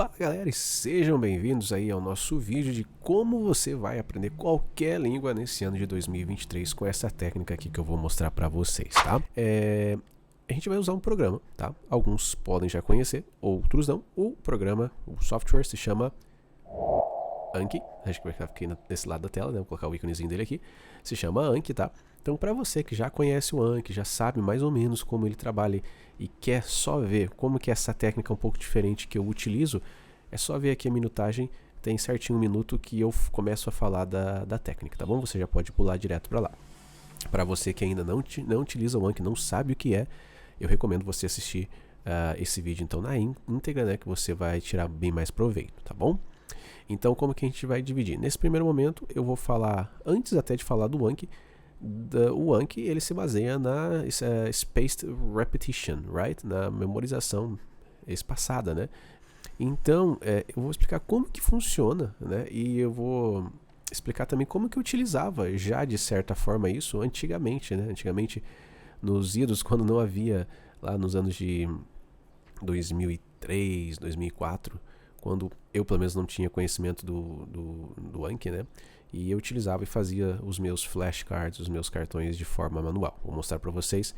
Fala galera e sejam bem-vindos aí ao nosso vídeo de como você vai aprender qualquer língua nesse ano de 2023 com essa técnica aqui que eu vou mostrar pra vocês, tá? A gente vai usar um programa, tá? Alguns podem já conhecer, outros não. O programa, o software se chama Anki, acho que vai ficar aqui nesse lado da tela, né? Vou colocar o íconezinho dele aqui. Se chama Anki, tá? Então, para você que já conhece o Anki, já sabe mais ou menos como ele trabalha e quer só ver como que essa técnica é um pouco diferente que eu utilizo, é só ver aqui a minutagem, tem certinho um minuto que eu começo a falar da técnica, tá bom? Você já pode pular direto para lá. Para você que ainda não utiliza o Anki, não sabe o que é, eu recomendo você assistir esse vídeo então na íntegra, né? Que você vai tirar bem mais proveito, tá bom? Então, como que a gente vai dividir? Nesse primeiro momento, eu vou falar, antes até de falar do Anki, o Anki ele se baseia na spaced repetition, right? Na memorização espaçada, né? Então, eu vou explicar como que funciona, né? E eu vou explicar também como que eu utilizava já de certa forma isso antigamente, né? Antigamente, nos idos, quando não havia, lá nos anos de 2003, 2004, quando eu pelo menos não tinha conhecimento do Anki, né? E eu utilizava e fazia os meus flashcards, os meus cartões de forma manual. Vou mostrar para vocês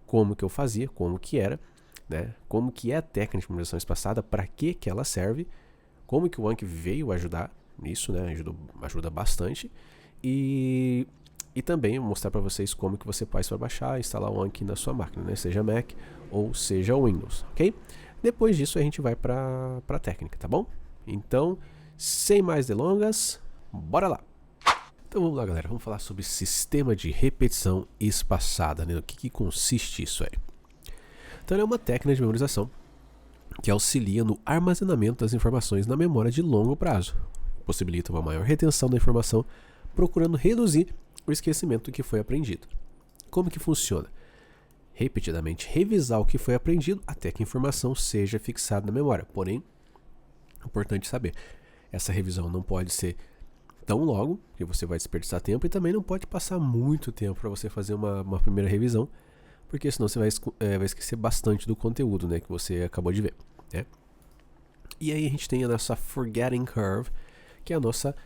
como que eu fazia, como que era, né? Como que é a técnica de memorização espaçada, para que ela serve, como que o Anki veio ajudar nisso, né? Ajuda bastante. E também vou mostrar para vocês como que você faz para baixar e instalar o Anki na sua máquina, né? Seja Mac ou seja Windows, ok? Depois disso a gente vai para a técnica, tá bom? Então, sem mais delongas, bora lá! Então vamos lá galera, vamos falar sobre sistema de repetição espaçada, né? O que consiste isso aí? Então é uma técnica de memorização que auxilia no armazenamento das informações na memória de longo prazo, possibilita uma maior retenção da informação, procurando reduzir o esquecimento do que foi aprendido. Como que funciona? Repetidamente revisar o que foi aprendido até que a informação seja fixada na memória. Porém, é importante saber, essa revisão não pode ser tão logo, que você vai desperdiçar tempo, e também não pode passar muito tempo para você fazer uma primeira revisão, porque senão você vai esquecer bastante do conteúdo, né, que você acabou de ver, né? E aí a gente tem a nossa forgetting curve, que é a nossa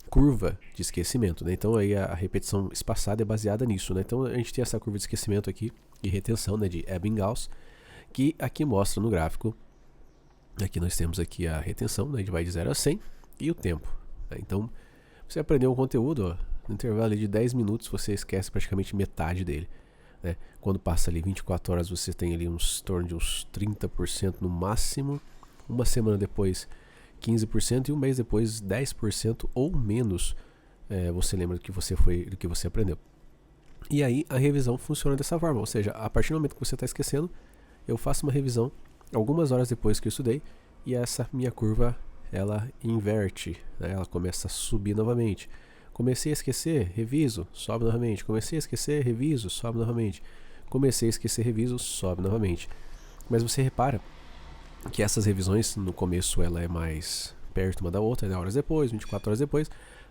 curva de esquecimento, né? Então aí a repetição espaçada é baseada nisso, né? Então a gente tem essa curva de esquecimento aqui, de retenção, né, de Ebbinghaus, que aqui mostra no gráfico. Aqui nós temos aqui a retenção, né, vai de 0 a 100, e o tempo, né? Então você aprendeu um conteúdo, ó, no intervalo de 10 minutos você esquece praticamente metade dele, né? Quando passa ali 24 horas você tem ali uns torno de uns 30% no máximo, uma semana depois 15% e um mês depois 10% ou menos, você lembra do que você aprendeu. E aí a revisão funciona dessa forma, ou seja, a partir do momento que você está esquecendo, eu faço uma revisão algumas horas depois que eu estudei e essa minha curva ela inverte, né? Ela começa a subir novamente. Comecei a esquecer, reviso, sobe novamente. Comecei a esquecer, reviso, sobe novamente. Comecei a esquecer, reviso, sobe novamente. Mas você repara que essas revisões no começo ela é mais perto uma da outra, né? Horas depois, 24 horas depois,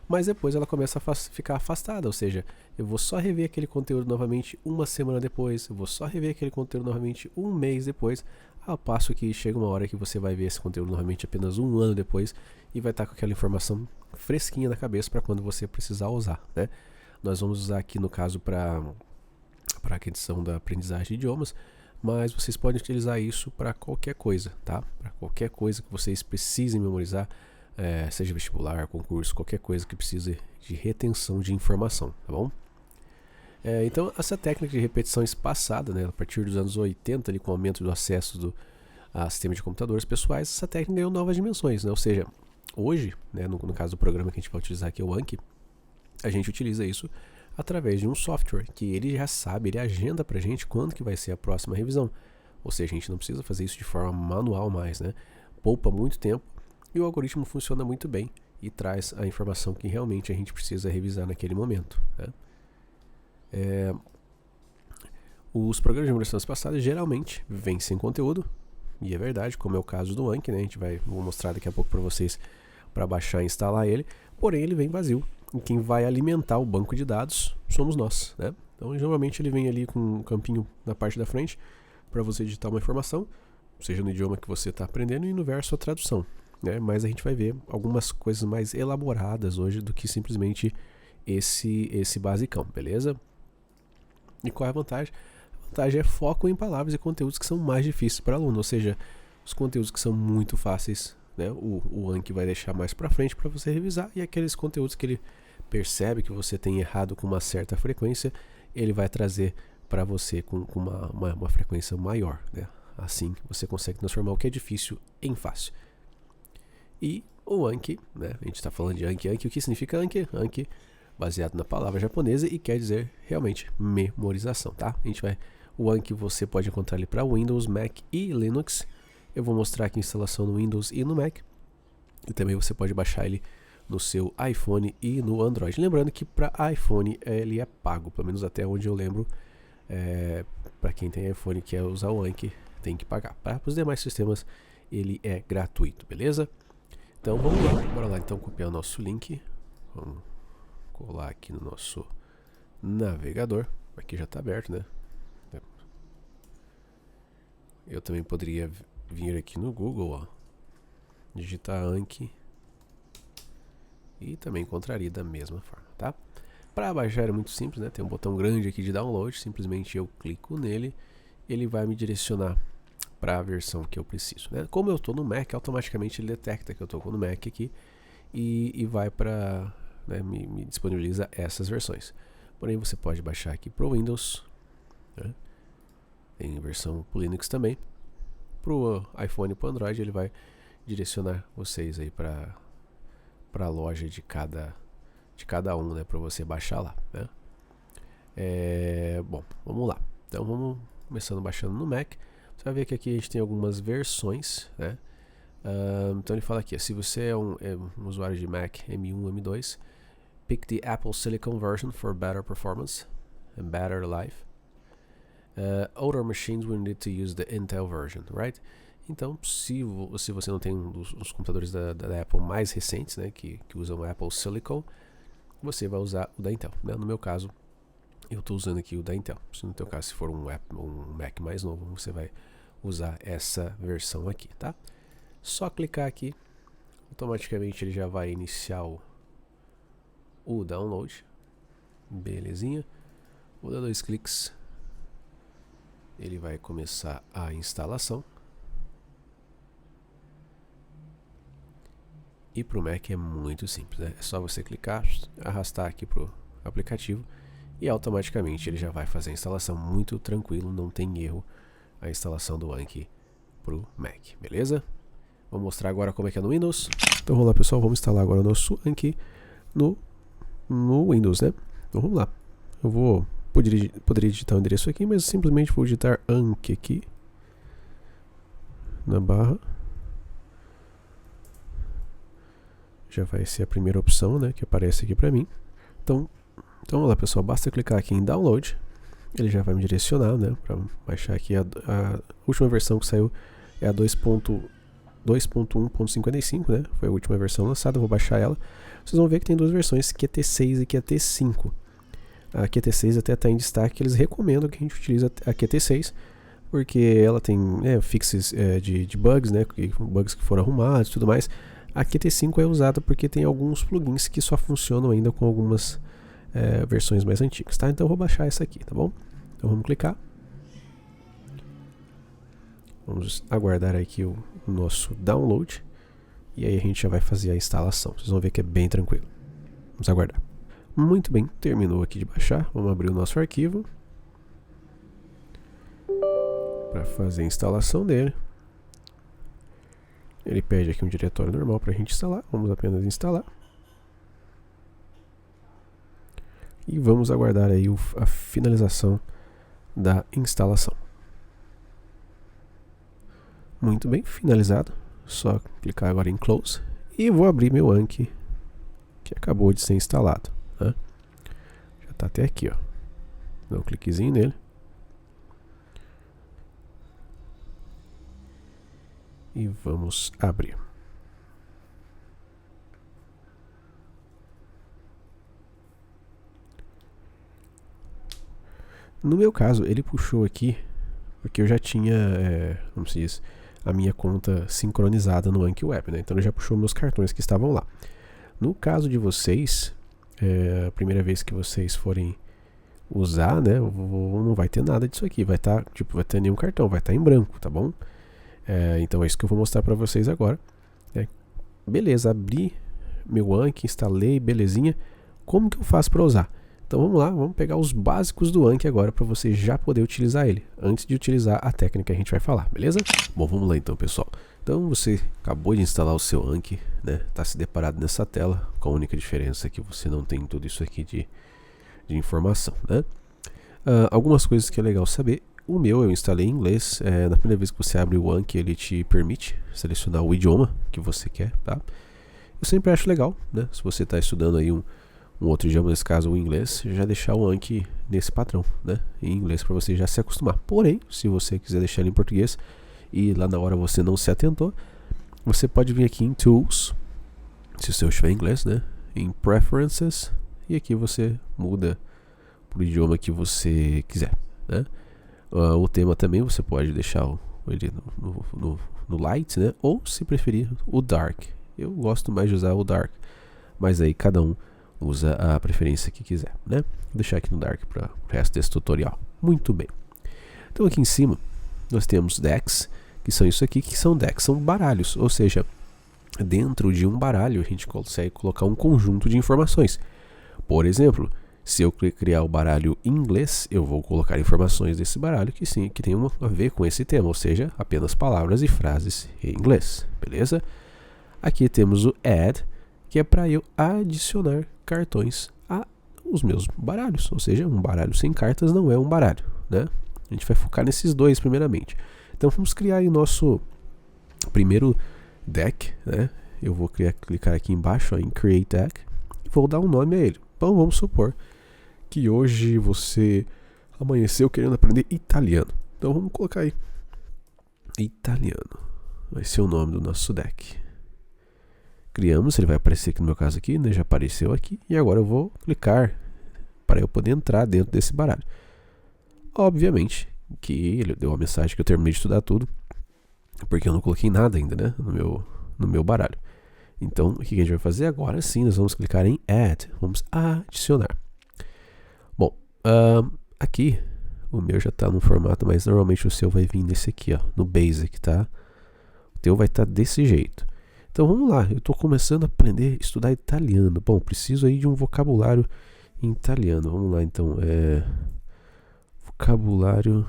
mas depois ela começa a ficar afastada, ou seja, eu vou só rever aquele conteúdo novamente uma semana depois, eu vou só rever aquele conteúdo novamente um mês depois, ao passo que chega uma hora que você vai ver esse conteúdo novamente apenas um ano depois e vai estar com aquela informação fresquinha na cabeça para quando você precisar usar, né? Nós vamos usar aqui no caso para a questão da aprendizagem de idiomas, mas vocês podem utilizar isso para qualquer coisa, tá? Para qualquer coisa que vocês precisem memorizar, seja vestibular, concurso, qualquer coisa que precise de retenção de informação, tá bom? Então essa técnica de repetição espaçada, né, a partir dos anos 80, ali, com o aumento do acesso a sistemas de computadores pessoais, essa técnica ganhou novas dimensões, né? Ou seja, hoje, né, no caso do programa que a gente vai utilizar aqui, o Anki, a gente utiliza isso através de um software que ele já sabe, ele agenda pra gente quando que vai ser a próxima revisão. Ou seja, a gente não precisa fazer isso de forma manual mais, né? Poupa muito tempo e o algoritmo funciona muito bem e traz a informação que realmente a gente precisa revisar naquele momento, né? Os programas de memorização espaçada geralmente vêm sem conteúdo, e é verdade, como é o caso do Anki, né? Vou mostrar daqui a pouco para vocês para baixar e instalar ele, porém ele vem vazio. E quem vai alimentar o banco de dados somos nós, né? Então, geralmente ele vem ali com um campinho na parte da frente para você digitar uma informação, seja no idioma que você está aprendendo e no verso a tradução. né? Mas a gente vai ver algumas coisas mais elaboradas hoje do que simplesmente esse basicão, beleza? E qual é a vantagem? A vantagem é foco em palavras e conteúdos que são mais difíceis para o aluno, ou seja, os conteúdos que são muito fáceis, né? O Anki vai deixar mais para frente para você revisar, e aqueles conteúdos que ele percebe que você tem errado com uma certa frequência, ele vai trazer para você com uma frequência maior, né? Assim você consegue transformar o que é difícil em fácil. E o Anki, né? A gente está falando de Anki. Anki, o que significa Anki? Anki, baseado na palavra japonesa, e quer dizer realmente memorização, tá? O Anki você pode encontrar ele para Windows, Mac e Linux. Eu vou mostrar aqui a instalação no Windows e no Mac. E também você pode baixar ele no seu iPhone e no Android. Lembrando que para iPhone ele é pago, pelo menos até onde eu lembro. Para quem tem iPhone e quer usar o Anki, tem que pagar. Para os demais sistemas ele é gratuito, beleza? Então vamos lá, bora lá então copiar o nosso link. Vamos colar aqui no nosso navegador. Aqui já está aberto, né? Eu também poderia vir aqui no Google, ó, digitar Anki, e também encontraria da mesma forma, tá? Para baixar é muito simples, né? Tem um botão grande aqui de download, simplesmente eu clico nele, ele vai me direcionar para a versão que eu preciso, né? Como eu estou no Mac, automaticamente ele detecta que eu estou no Mac aqui e vai para, né, me disponibiliza essas versões. Porém, você pode baixar aqui para o Windows, né? Tem versão para o Linux também. Para o iPhone e para o Android, ele vai direcionar vocês aí para a loja de cada um, né, para você baixar lá, né? Bom, vamos lá. Então vamos começando baixando no Mac. Você vai ver que aqui a gente tem algumas versões, né? Então ele fala aqui, se você é um usuário de Mac M1, M2, pick the Apple Silicon version for better performance and better life. Older machines will need to use the Intel version, right? Então, se você não tem os computadores da Apple mais recentes, né, que usam Apple Silicon, você vai usar o da Intel, né? No meu caso, eu estou usando aqui o da Intel. Se no teu caso, se for um Mac mais novo, você vai usar essa versão aqui, tá? Só clicar aqui, automaticamente ele já vai iniciar o download. Belezinha. Vou dar 2 cliques, ele vai começar a instalação. E para o Mac é muito simples, né? É só você clicar, arrastar aqui para o aplicativo e automaticamente ele já vai fazer a instalação muito tranquilo, não tem erro a instalação do Anki para o Mac, beleza? Vou mostrar agora como é que é no Windows. Então vamos lá, pessoal, vamos instalar agora o nosso Anki no Windows, né? Então vamos lá. Eu poderia digitar o endereço aqui, mas simplesmente vou digitar Anki aqui na barra. Já vai ser a primeira opção, né, que aparece aqui para mim. Então vamos lá, pessoal, basta clicar aqui em Download, ele já vai me direcionar, né, para baixar aqui a última versão que saiu é a 2.1.55, né, foi a última versão lançada. Eu vou baixar ela. Vocês vão ver que tem duas versões, QT6 e QT5. A QT6 até está em destaque, eles recomendam que a gente utilize a QT6, porque ela tem fixes de bugs, né, bugs que foram arrumados e tudo mais. A QT5 é usada porque tem alguns plugins que só funcionam ainda com algumas versões mais antigas, tá? Então eu vou baixar essa aqui, tá bom? Então vamos clicar. Vamos aguardar aqui o nosso download. E aí a gente já vai fazer a instalação. Vocês vão ver que é bem tranquilo. Vamos aguardar. Muito bem, terminou aqui de baixar. Vamos abrir o nosso arquivo para fazer a instalação dele. Ele pede aqui um diretório normal para a gente instalar. Vamos apenas instalar. E vamos aguardar aí a finalização da instalação. Muito bem, finalizado. Só clicar agora em Close. E vou abrir meu Anki, que acabou de ser instalado, né? Já está até aqui, ó. Dá um cliquezinho nele. E vamos abrir. No meu caso, ele puxou aqui, porque eu já tinha, como se diz, a minha conta sincronizada no Anki Web, né? Então ele já puxou meus cartões que estavam lá. No caso de vocês, a primeira vez que vocês forem usar, né, não vai ter nada disso aqui, vai ter nenhum cartão, vai estar em branco, tá bom? Então é isso que eu vou mostrar para vocês agora. Beleza, abri meu Anki, instalei, belezinha. Como que eu faço para usar? Então vamos lá, vamos pegar os básicos do Anki agora para você já poder utilizar ele, antes de utilizar a técnica que a gente vai falar, beleza? Bom, vamos lá então, pessoal. Então você acabou de instalar o seu Anki, né? Tá se deparado nessa tela, com a única diferença é que você não tem tudo isso aqui de informação, né? Algumas coisas que é legal saber. O meu eu instalei em inglês. Na primeira vez que você abre o Anki, ele te permite selecionar o idioma que você quer, tá? Eu sempre acho legal, né? Se você está estudando aí um outro idioma, nesse caso o inglês, já deixar o Anki nesse padrão, né? Em inglês para você já se acostumar. Porém, se você quiser deixar ele em português e lá na hora você não se atentou, você pode vir aqui em Tools, se o seu estiver em inglês, né? Em Preferences, e aqui você muda para o idioma que você quiser, né? O tema também você pode deixar ele no Light, né? Ou, se preferir, o Dark. Eu gosto mais de usar o Dark, mas aí cada um usa a preferência que quiser, né? Vou deixar aqui no Dark para o resto desse tutorial. Muito bem. Então aqui em cima nós temos decks, que são isso aqui, que são decks, são baralhos, ou seja, dentro de um baralho a gente consegue colocar um conjunto de informações. Por exemplo, se eu criar o baralho em inglês, eu vou colocar informações desse baralho que sim, que tem a ver com esse tema, ou seja, apenas palavras e frases em inglês, beleza? Aqui temos o Add, que é para eu adicionar cartões aos meus baralhos, ou seja, um baralho sem cartas não é um baralho, né? A gente vai focar nesses dois primeiramente. Então vamos criar aí o nosso primeiro deck, né? Eu vou clicar aqui embaixo ó, em Create Deck e vou dar um nome a ele. Então vamos supor que hoje você amanheceu querendo aprender italiano. Então vamos colocar aí italiano. Vai ser o nome do nosso deck. Criamos, ele vai aparecer aqui no meu caso aqui, né? Já apareceu aqui. E agora eu vou clicar para eu poder entrar dentro desse baralho. Obviamente que ele deu uma mensagem que eu terminei de estudar tudo, porque eu não coloquei nada ainda, né? No meu baralho. Então, o que a gente vai fazer agora? Sim, nós vamos clicar em Add. Vamos adicionar. Bom, aqui o meu já está no formato, mas normalmente o seu vai vir nesse aqui, ó, no Basic, tá? O teu vai estar desse jeito. Então vamos lá, eu estou começando a aprender a estudar italiano. Bom, preciso aí de um vocabulário em italiano. Vamos lá então, vocabulário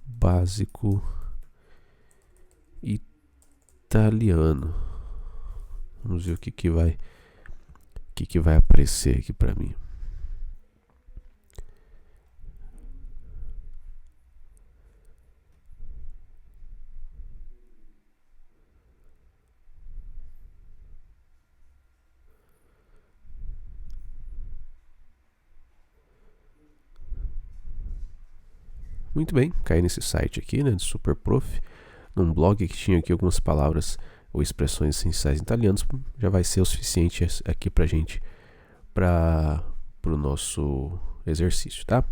básico italiano. Vamos ver o que vai aparecer aqui para mim. Muito bem, caí nesse site aqui, né, de Superprof, num blog que tinha aqui algumas palavras ou expressões essenciais em italiano, já vai ser o suficiente aqui pra gente, para o nosso exercício, tá?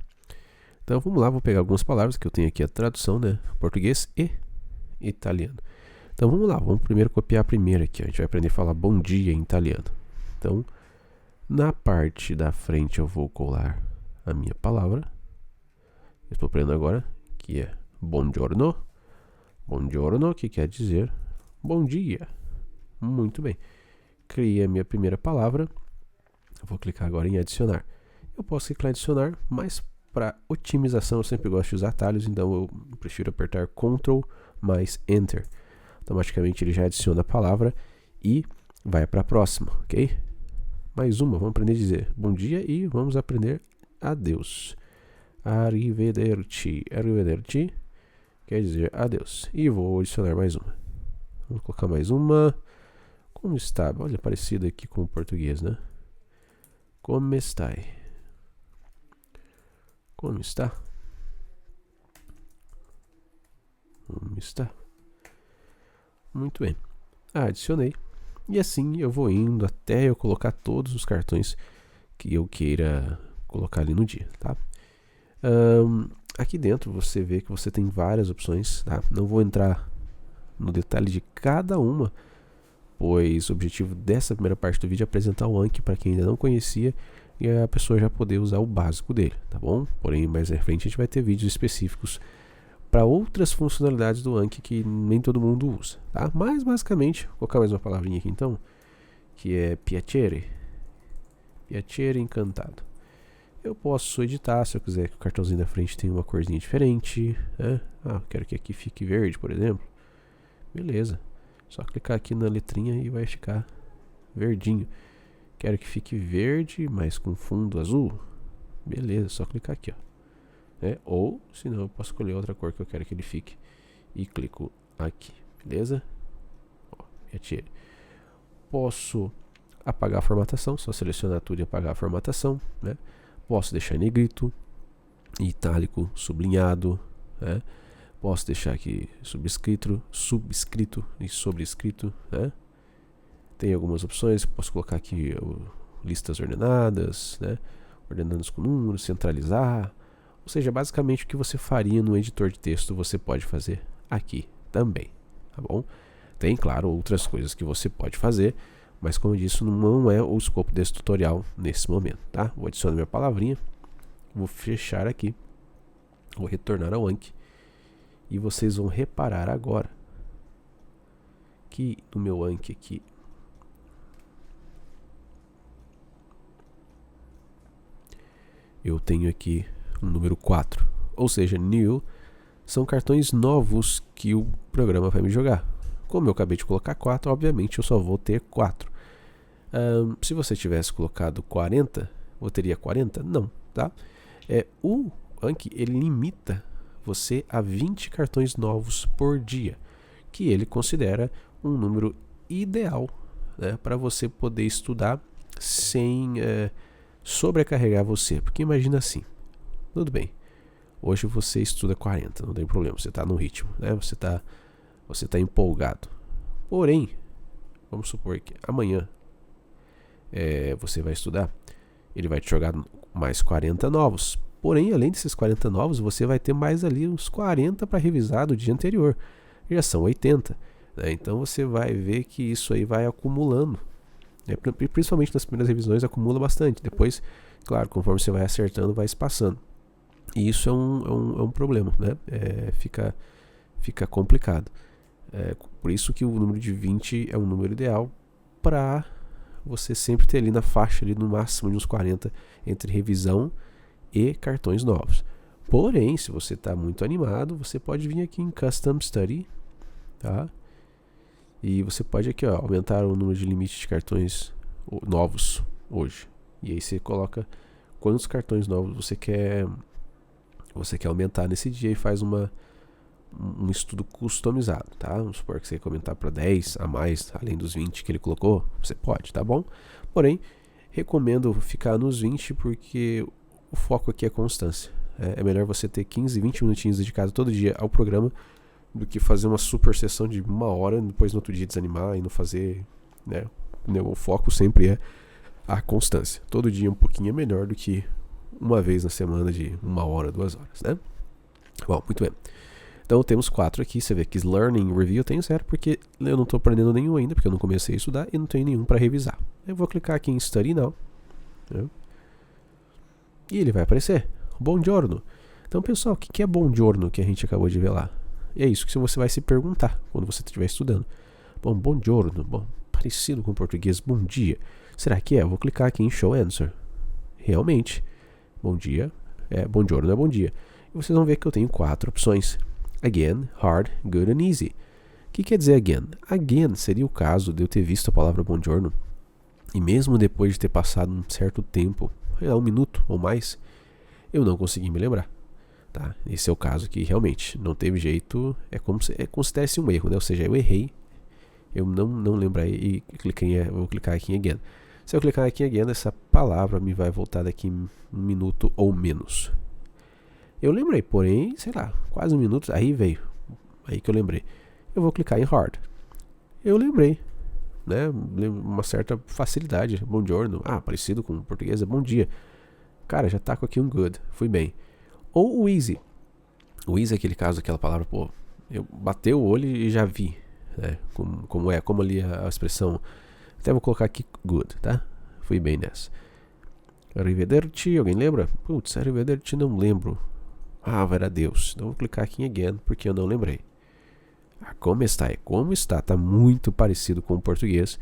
Então vamos lá, vou pegar algumas palavras que eu tenho aqui a tradução, né, português e italiano. Então vamos lá, vamos primeiro copiar a primeira aqui, ó. A gente vai aprender a falar bom dia em italiano. Então, na parte da frente eu vou colar a minha palavra. Eu estou aprendendo agora, que é buongiorno. Buongiorno, que quer dizer bom dia. Muito bem. Criei a minha primeira palavra. Vou clicar agora em adicionar. Eu posso clicar em adicionar, mas para otimização eu sempre gosto de usar atalhos, então eu prefiro apertar Ctrl mais Enter. Automaticamente ele já adiciona a palavra e vai para a próxima, ok? Mais uma, vamos aprender a dizer bom dia e vamos aprender adeus. Arrivederci. Arrivederci quer dizer adeus. E vou adicionar mais uma. Vamos colocar mais uma. Como está? Olha, parecido aqui com o português, né? Como está? Como está? Como está? Muito bem. Adicionei. E assim eu vou indo até eu colocar todos os cartões que eu queira colocar ali no dia, tá? Aqui dentro você vê que você tem várias opções, tá? Não vou entrar no detalhe de cada uma, pois o objetivo dessa primeira parte do vídeo é apresentar o Anki para quem ainda não conhecia e a pessoa já poder usar o básico dele, tá bom? Porém, mais à frente a gente vai ter vídeos específicos para outras funcionalidades do Anki que nem todo mundo usa, tá? Mas basicamente, vou colocar mais uma palavrinha aqui então, que é piacere. Piacere encantado. Eu posso editar se eu quiser que o cartãozinho da frente tenha uma corzinha diferente, né? Eu quero que aqui fique verde, por exemplo. Beleza. Só clicar aqui na letrinha e vai ficar verdinho. Quero que fique verde, mas com fundo azul. Beleza, só clicar aqui, ó. Ou, se não, eu posso escolher outra cor que eu quero que ele fique. E clico aqui, beleza? Ó, posso apagar a formatação, só selecionar tudo e apagar a formatação, né? Posso deixar em negrito, itálico, sublinhado, né? Posso deixar aqui subscrito e sobrescrito, né? Tem algumas opções, posso colocar aqui listas ordenadas, né? Ordenadas com números, centralizar. Ou seja, basicamente o que você faria no editor de texto, você pode fazer aqui também, tá bom? Tem, claro, outras coisas que você pode fazer, mas como eu disse, não é o escopo desse tutorial nesse momento, tá? Vou adicionar minha palavrinha, vou fechar aqui, vou retornar ao Anki. E vocês vão reparar agora que no meu Anki aqui eu tenho aqui o número 4, ou seja, new são cartões novos que o programa vai me jogar. Como eu acabei de colocar 4, obviamente eu só vou ter 4. Se você tivesse colocado 40, eu teria 40? Não, tá? O Anki, ele limita você a 20 cartões novos por dia, que ele considera um número ideal, né, para você poder estudar sem sobrecarregar você. Porque imagina assim, tudo bem, hoje você estuda 40, não tem problema, você está no ritmo, né, você tá empolgado. Porém, vamos supor que amanhã você vai estudar, ele vai te jogar mais 40 novos. Porém, além desses 40 novos, você vai ter mais ali uns 40 para revisar do dia anterior. Já são 80. Né? Então você vai ver que isso aí vai acumulando. Né? Principalmente nas primeiras revisões acumula bastante. Depois, claro, conforme você vai acertando, vai espaçando. E isso é um problema. Né? Fica complicado. Por isso que o número de 20 é um número ideal para você sempre ter ali na faixa, ali no máximo de uns 40 entre revisão e cartões novos. Porém, se você está muito animado, você pode vir aqui em Custom Study, tá? E você pode aqui, ó, aumentar o número de limite de cartões novos hoje. E aí você coloca quantos cartões novos você quer aumentar nesse dia e faz um estudo customizado, tá? Vamos supor que você quer aumentar para 10 a mais, além dos 20 que ele colocou, você pode, tá bom? Porém, recomendo ficar nos 20 porque o foco aqui é constância. É melhor você ter 15, 20 minutinhos dedicados todo dia ao programa do que fazer uma super sessão de 1 hora e depois no outro dia desanimar e não fazer, né? O foco sempre é a constância. Todo dia um pouquinho é melhor do que uma vez na semana de 1 hora, 2 horas, né? Bom, muito bem. Então temos 4 aqui, você vê que Learning Review eu tenho 0 porque eu não estou aprendendo nenhum ainda, porque eu não comecei a estudar e não tenho nenhum para revisar. Eu vou clicar aqui em Study Now, né? E ele vai aparecer, Buongiorno. Então, pessoal, o que é Buongiorno que a gente acabou de ver lá? E é isso que você vai se perguntar quando você estiver estudando. Bom, Buongiorno, bom, parecido com o português bom dia. Será que é? Eu vou clicar aqui em Show Answer. Realmente, bom dia, Buongiorno é bom dia. E vocês vão ver que eu tenho 4 opções. Again, Hard, Good and Easy. O que quer dizer again? Again seria o caso de eu ter visto a palavra Buongiorno e mesmo depois de ter passado um certo tempo, 1 minuto ou mais, eu não consegui me lembrar, tá? Esse é o caso que realmente não teve jeito, considera-se um erro, né? Ou seja, eu errei, eu não lembrei e vou clicar aqui em again. Se eu clicar aqui em again, essa palavra me vai voltar daqui 1 minuto ou menos. Eu lembrei, porém, sei lá, quase 1 minuto, aí veio, aí que eu lembrei. Eu vou clicar em hard. Eu lembrei, né? Uma certa facilidade. Buongiorno, parecido com o português, é bom dia. Cara, já tá com aqui um good, fui bem. Ou o easy. O easy é aquele caso, aquela palavra, pô, eu bateu o olho e já vi. né? Como ali a expressão. Até vou colocar aqui good, tá? Fui bem nessa. Arrivederci, alguém lembra? Putz, arrivederci não lembro. Ah, era Deus. Então vou clicar aqui em again, porque eu não lembrei. Como está? Como está? Tá muito parecido com o português.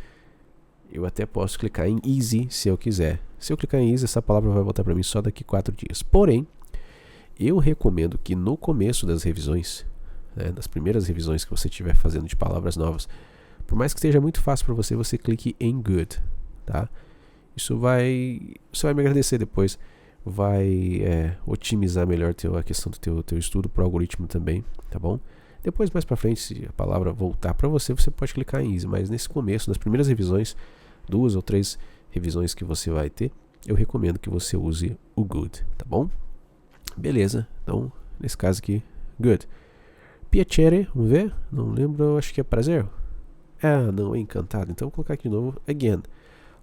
Eu até posso clicar em easy se eu quiser. Se eu clicar em easy, essa palavra vai voltar para mim só daqui 4 dias. Porém, eu recomendo que no começo das revisões, né, das primeiras revisões que você estiver fazendo de palavras novas, por mais que esteja muito fácil para você, você clique em good, tá? Você vai me agradecer depois. Vai otimizar melhor a questão do teu estudo pro algoritmo também, tá bom? Depois, mais pra frente, se a palavra voltar para você, você pode clicar em easy. Mas nesse começo, nas primeiras revisões, 2 ou 3 revisões que você vai ter, eu recomendo que você use o good, tá bom? Beleza, então, nesse caso aqui, good. Piacere, vamos ver? Não lembro, acho que é prazer. Ah, não, é encantado. Então, vou colocar aqui de novo, again.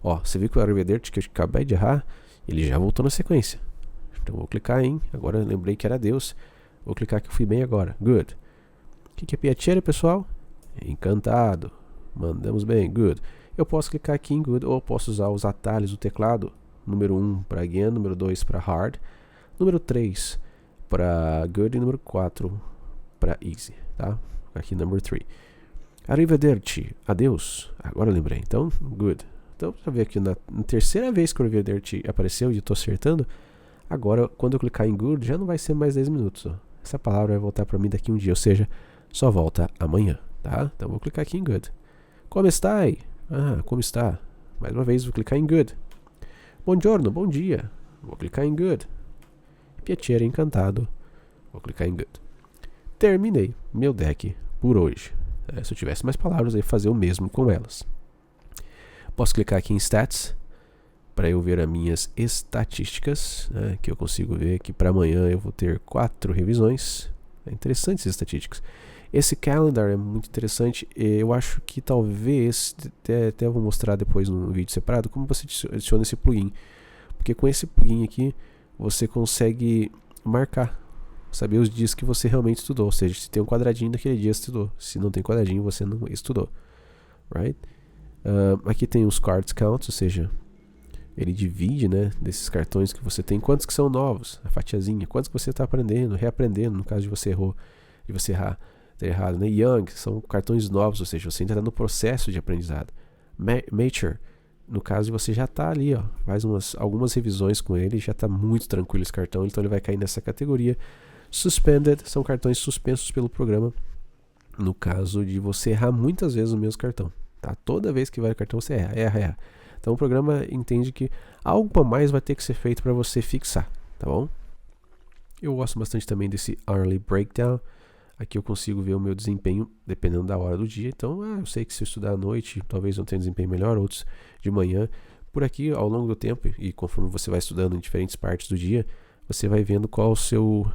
Ó, você viu que o arrivederci que eu acabei de errar, ele já voltou na sequência. Então, vou clicar em, agora eu lembrei que era Deus. Vou clicar que eu fui bem agora, good. O que é piacere, pessoal? Encantado. Mandamos bem, good. Eu posso clicar aqui em good, ou posso usar os atalhos do teclado. Número 1 para again, número 2 para hard, número 3 para good e número 4 para easy, tá? Aqui number 3. Arrivederci, adeus. Agora eu lembrei, então, good. Então, você vê aqui na terceira vez que o arrivederci apareceu e eu estou acertando, agora, quando eu clicar em good, já não vai ser mais 10 minutos. Ó. Essa palavra vai voltar para mim daqui um dia, ou seja, só volta amanhã, tá? Então, vou clicar aqui em good. Como está aí? Ah, como está? Mais uma vez, vou clicar em good. Buongiorno, bom dia. Vou clicar em good. Piacere, encantado. Vou clicar em good. Terminei meu deck por hoje. Se eu tivesse mais palavras, eu ia fazer o mesmo com elas. Posso clicar aqui em Stats para eu ver as minhas estatísticas, né, que eu consigo ver que para amanhã eu vou ter 4 revisões. É interessante essas estatísticas. Esse calendar é muito interessante. Eu acho que talvez, até vou mostrar depois num vídeo separado, como você adiciona esse plugin. Porque com esse plugin aqui, você consegue marcar, saber os dias que você realmente estudou. Ou seja, se tem um quadradinho naquele dia, você estudou. Se não tem quadradinho, você não estudou. Right? Aqui tem os cards counts, ou seja, ele divide, né, desses cartões que você tem, quantos que são novos, a fatiazinha, quantos que você está aprendendo, reaprendendo, no caso de você ter errado, né? Young, são cartões novos, ou seja, você ainda está no processo de aprendizado. Mature, no caso de você já está ali, ó, faz algumas revisões com ele, já está muito tranquilo esse cartão, então ele vai cair nessa categoria. Suspended, são cartões suspensos pelo programa, no caso de você errar muitas vezes o mesmo cartão. Tá? Toda vez que vai o cartão você erra. Então o programa entende que algo a mais vai ter que ser feito para você fixar, tá bom? Eu gosto bastante também desse Hourly Breakdown. Aqui eu consigo ver o meu desempenho dependendo da hora do dia. Então eu sei que se eu estudar à noite, talvez eu tenha desempenho melhor, outros de manhã. Por aqui, ao longo do tempo, e conforme você vai estudando em diferentes partes do dia, você vai vendo qual o seu...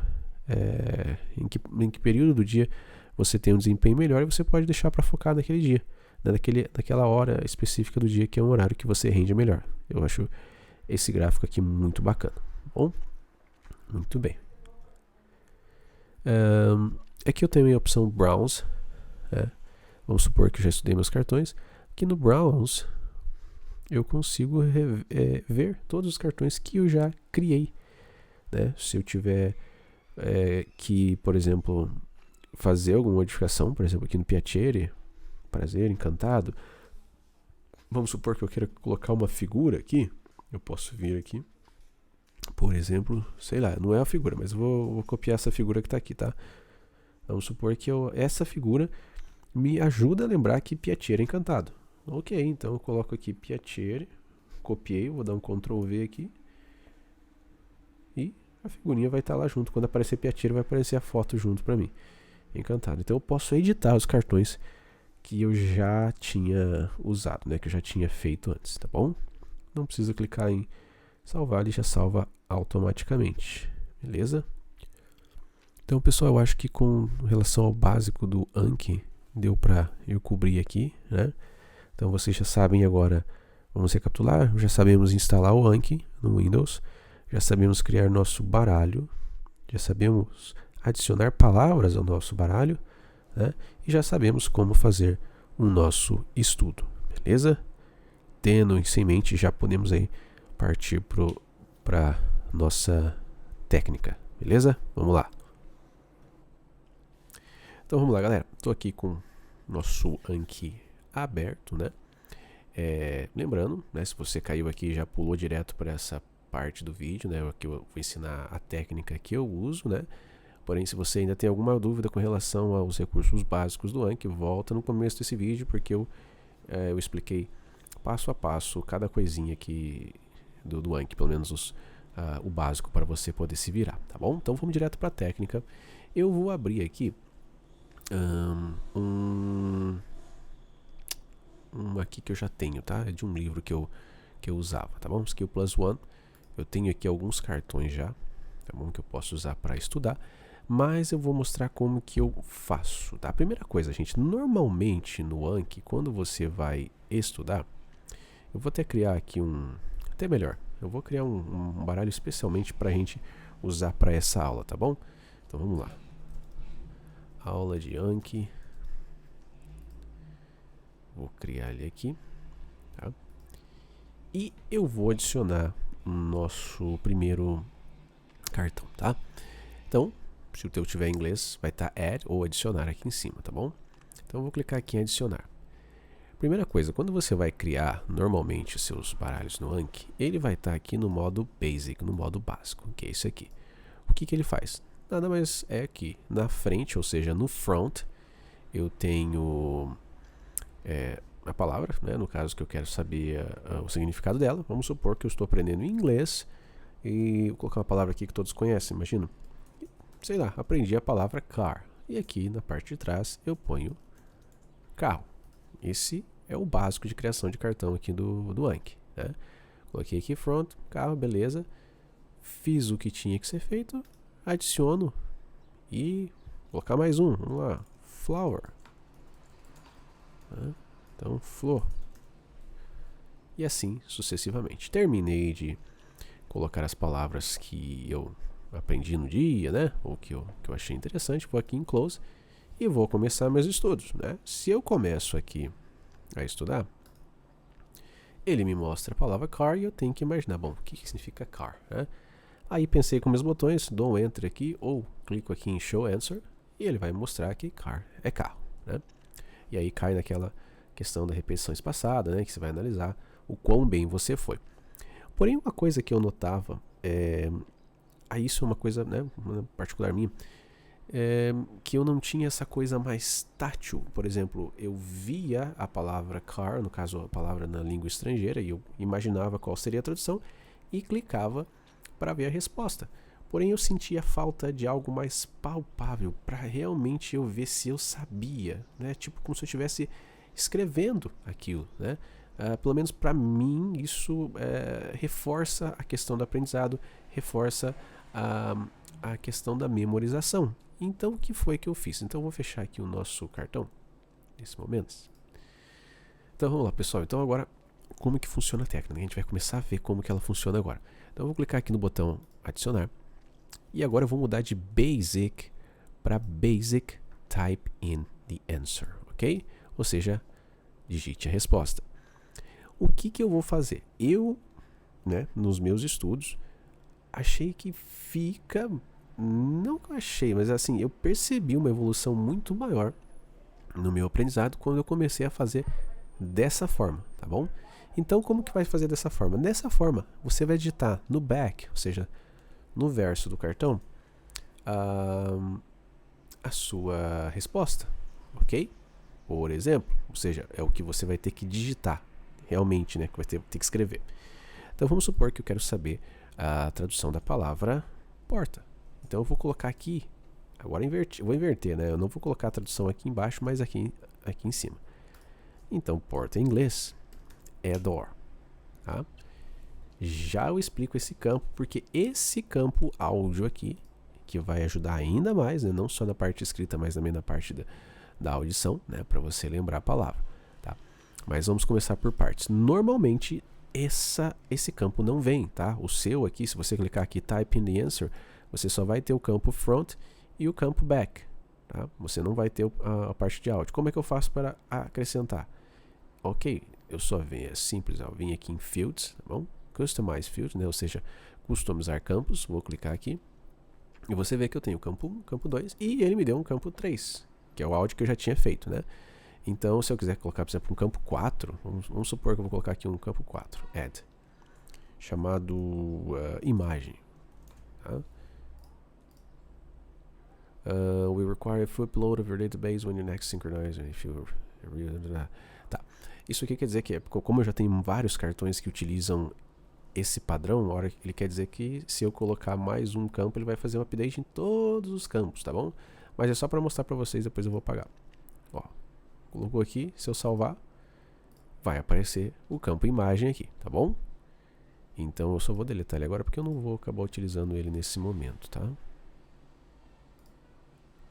em que período do dia você tem um desempenho melhor e você pode deixar para focar naquele dia. Naquela hora específica do dia, que é um horário que você rende melhor. Eu acho esse gráfico aqui muito bacana. Bom, muito bem. Aqui eu tenho a opção Browse. Vamos supor que eu já estudei meus cartões. Aqui no Browse eu consigo ver todos os cartões que eu já criei. Né? Se eu tiver que, por exemplo, fazer alguma modificação, por exemplo, aqui no Piacere, prazer, encantado. Vamos supor que eu queira colocar uma figura aqui. Eu posso vir aqui, por exemplo, sei lá, não é a figura, mas eu vou copiar essa figura que está aqui, tá? Vamos supor que essa figura me ajuda a lembrar que Piacere é encantado. Ok, então eu coloco aqui Piacere, copiei, vou dar um Ctrl V aqui e a figurinha vai estar lá junto. Quando aparecer Piacere, vai aparecer a foto junto para mim. Encantado. Então eu posso editar os cartões que eu já tinha usado, né, que eu já tinha feito antes, tá bom? Não precisa clicar em salvar, ele já salva automaticamente, beleza? Então, pessoal, eu acho que com relação ao básico do Anki, deu para eu cobrir aqui, né? Então, vocês já sabem agora, vamos recapitular, já sabemos instalar o Anki no Windows, já sabemos criar nosso baralho, já sabemos adicionar palavras ao nosso baralho, né? E já sabemos como fazer o nosso estudo, beleza? Tendo isso em mente, já podemos aí partir para nossa técnica, beleza? Vamos lá. Então vamos lá, galera. Estou aqui com o nosso Anki aberto, né? Lembrando, né, se você caiu aqui e já pulou direto para essa parte do vídeo, né, que eu vou ensinar a técnica que eu uso, né? Porém, se você ainda tem alguma dúvida com relação aos recursos básicos do Anki, volta no começo desse vídeo, porque eu expliquei passo a passo cada coisinha aqui do Anki, pelo menos o básico para você poder se virar, tá bom? Então vamos direto para a técnica. Eu vou abrir aqui aqui que eu já tenho, tá? É de um livro que eu usava, tá bom? Skill Plus One. Eu tenho aqui alguns cartões já, tá bom? Que eu posso usar para estudar, mas eu vou mostrar como que eu faço, tá? A primeira coisa, gente, normalmente no Anki, quando você vai estudar, eu vou até criar aqui até melhor, eu vou criar um baralho especialmente para a gente usar para essa aula, tá bom? Então vamos lá. Aula de Anki. Vou criar ele aqui, tá? E eu vou adicionar o nosso primeiro cartão, tá? Então, se o teu tiver em inglês, vai estar add ou adicionar aqui em cima, tá bom? Então eu vou clicar aqui em adicionar. Primeira coisa, quando você vai criar normalmente os seus baralhos no Anki, ele vai estar aqui no modo basic, no modo básico, que é esse aqui. O que ele faz? Nada mais é que na frente, ou seja, no front, eu tenho a palavra, né, no caso que eu quero saber o significado dela. Vamos supor que eu estou aprendendo inglês e vou colocar uma palavra aqui que todos conhecem, imagina. Sei lá, aprendi a palavra car. E aqui na parte de trás eu ponho carro. Esse é o básico de criação de cartão aqui do Anki, né? Coloquei aqui front, carro, beleza. Fiz o que tinha que ser feito, adiciono e vou colocar mais um. Vamos lá, flower. Então, flor. E assim sucessivamente. Terminei de colocar as palavras que eu aprendi no dia, né? Ou que eu achei interessante. Vou aqui em close e vou começar meus estudos, né? Se eu começo aqui a estudar, ele me mostra a palavra car e eu tenho que imaginar, bom, o que significa car, né? Aí pensei com meus botões, dou um enter aqui ou clico aqui em show answer e ele vai mostrar que car é carro, né? E aí cai naquela questão da repetição espaçada, né? Que você vai analisar o quão bem você foi. Porém, uma coisa que eu notava, isso é uma coisa, né, uma particular minha, que eu não tinha essa coisa mais tátil. Por exemplo, eu via a palavra car, no caso a palavra na língua estrangeira, e eu imaginava qual seria a tradução e clicava para ver a resposta. Porém, eu sentia falta de algo mais palpável para realmente eu ver se eu sabia, né? Tipo como se eu estivesse escrevendo aquilo, né? Pelo menos para mim isso reforça a questão do aprendizado, reforça a questão da memorização. Então o que foi que eu fiz? Então eu vou fechar aqui o nosso cartão nesse momento. Então vamos lá, pessoal. Então agora como que funciona a técnica? A gente vai começar a ver como que ela funciona agora. Então eu vou clicar aqui no botão adicionar e agora eu vou mudar de basic para basic type in the answer, ok? Ou seja, digite a resposta. O que eu vou fazer? Eu, né, nos meus estudos, achei que fica... Não que eu achei, mas assim, eu percebi uma evolução muito maior no meu aprendizado quando eu comecei a fazer dessa forma, tá bom? Então, como que vai fazer dessa forma? Dessa forma, você vai digitar no back, ou seja, no verso do cartão, a sua resposta, ok? Por exemplo, ou seja, é o que você vai ter que digitar realmente, né, que vai ter que escrever. Então vamos supor que eu quero saber a tradução da palavra porta. Então eu vou colocar aqui, agora vou inverter, né? Eu não vou colocar a tradução aqui embaixo, mas aqui em cima. Então porta em inglês é door, tá? Já eu explico esse campo, porque esse campo áudio aqui, que vai ajudar ainda mais, né? Não só na parte escrita, mas também na parte da audição, né? Para você lembrar a palavra, tá? Mas vamos começar por partes. Normalmente esse campo não vem, tá? O seu aqui, se você clicar aqui type in the answer, você só vai ter o campo front e o campo back, tá? Você não vai ter a parte de áudio. Como é que eu faço para acrescentar? Ok, eu só venho, é simples, eu vim aqui em Fields, tá bom? Customize Fields, né? Ou seja, customizar campos, vou clicar aqui, e você vê que eu tenho campo 1, campo 2, e ele me deu um campo 3, que é o áudio que eu já tinha feito, né? Então, se eu quiser colocar, por exemplo, um campo 4, vamos supor que eu vou colocar aqui um campo 4, add, chamado imagem, tá? We require a full upload of your database when you next synchronize. If you... Tá. Isso aqui quer dizer que, como eu já tenho vários cartões que utilizam esse padrão, ele quer dizer que se eu colocar mais um campo, ele vai fazer um update em todos os campos, tá bom? Mas é só para mostrar para vocês, depois eu vou apagar. Ó, colocou aqui, se eu salvar, vai aparecer o campo imagem aqui, tá bom? Então eu só vou deletar ele agora porque eu não vou acabar utilizando ele nesse momento, tá?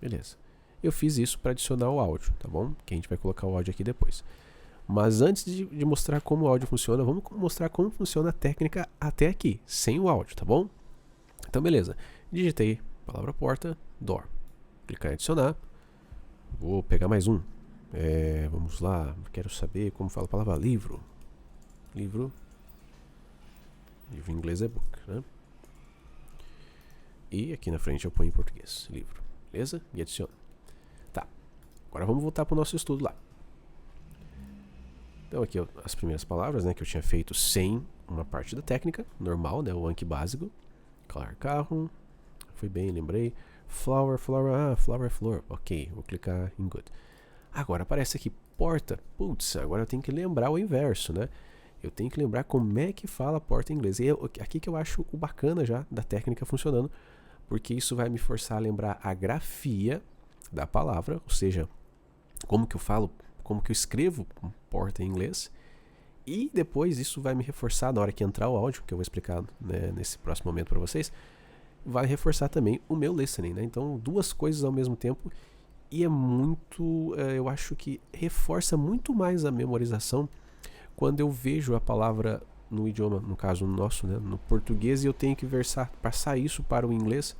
Beleza. Eu fiz isso para adicionar o áudio, tá bom? Que a gente vai colocar o áudio aqui depois. Mas antes de mostrar como o áudio funciona, vamos mostrar como funciona a técnica até aqui, sem o áudio, tá bom? Então beleza. Digitei palavra porta, door. Clicar em adicionar. Vou pegar mais um. Vamos lá. Quero saber como fala a palavra livro. Livro em inglês é book, né? E aqui na frente eu ponho em português, livro. Beleza? E adiciono. Tá. Agora vamos voltar para o nosso estudo lá. Então aqui as primeiras palavras, né, que eu tinha feito sem uma parte da técnica, normal, né, o Anki básico. Claro, carro. Foi bem, lembrei. Flower, flower é flor. Ok, vou clicar em good. Agora aparece aqui porta. Putz, agora eu tenho que lembrar o inverso, né? Eu tenho que lembrar como é que fala porta em inglês. E aqui que eu acho o bacana já da técnica funcionando, porque isso vai me forçar a lembrar a grafia da palavra, ou seja, como que eu falo, como que eu escrevo porta em inglês, e depois isso vai me reforçar na hora que entrar o áudio, que eu vou explicar, né, nesse próximo momento para vocês, vai reforçar também o meu listening, né? Então, duas coisas ao mesmo tempo, e é muito, eu acho que reforça muito mais a memorização quando eu vejo a palavra no idioma, no caso nosso, né, no português, e eu tenho que passar isso para o inglês.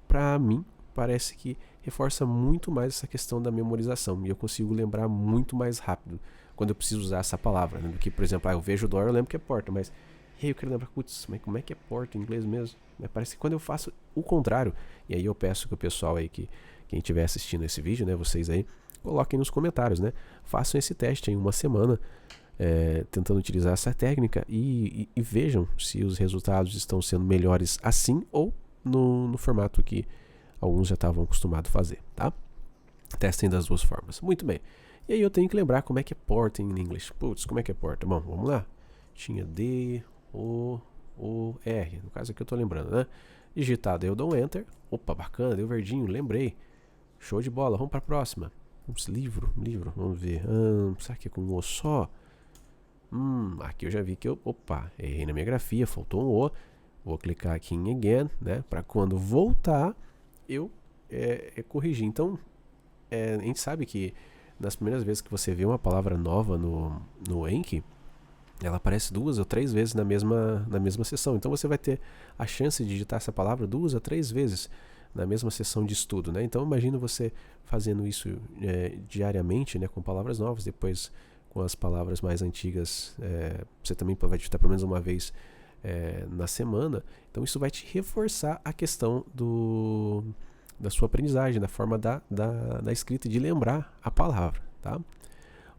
Para mim, parece que reforça muito mais essa questão da memorização, e eu consigo lembrar muito mais rápido quando eu preciso usar essa palavra, né, do que, por exemplo, eu vejo door, eu lembro que é porta, mas eu quero lembrar, putz, mas como é que é porta em inglês mesmo? Parece que quando eu faço o contrário, e aí eu peço que o pessoal aí, quem estiver assistindo esse vídeo, né, vocês aí, coloquem nos comentários, né, façam esse teste em uma semana, tentando utilizar essa técnica e vejam se os resultados estão sendo melhores assim ou no formato que alguns já estavam acostumados a fazer, tá? Testem das duas formas. Muito bem. E aí eu tenho que lembrar como é que é porta em inglês. Putz, como é que é porta? Bom, vamos lá. Tinha D, O, R. No caso aqui eu tô lembrando, né? Digitado, eu dou um Enter. Opa, bacana, deu verdinho, lembrei. Show de bola, vamos para a próxima. Ups, livro, vamos ver. Será que é com um O só? Aqui eu já vi que opa, errei na minha grafia, faltou um O. Vou clicar aqui em Again, né? Para quando voltar, eu corrigir. Então, a gente sabe que nas primeiras vezes que você vê uma palavra nova no Anki, ela aparece 2 ou 3 vezes na mesma sessão. Então você vai ter a chance de digitar essa palavra 2 a 3 vezes na mesma sessão de estudo, né? Então imagina você fazendo isso diariamente, né, com palavras novas, depois com as palavras mais antigas, você também vai digitar pelo menos uma vez na semana. Então isso vai te reforçar a questão da sua aprendizagem, da forma da escrita, de lembrar a palavra, tá?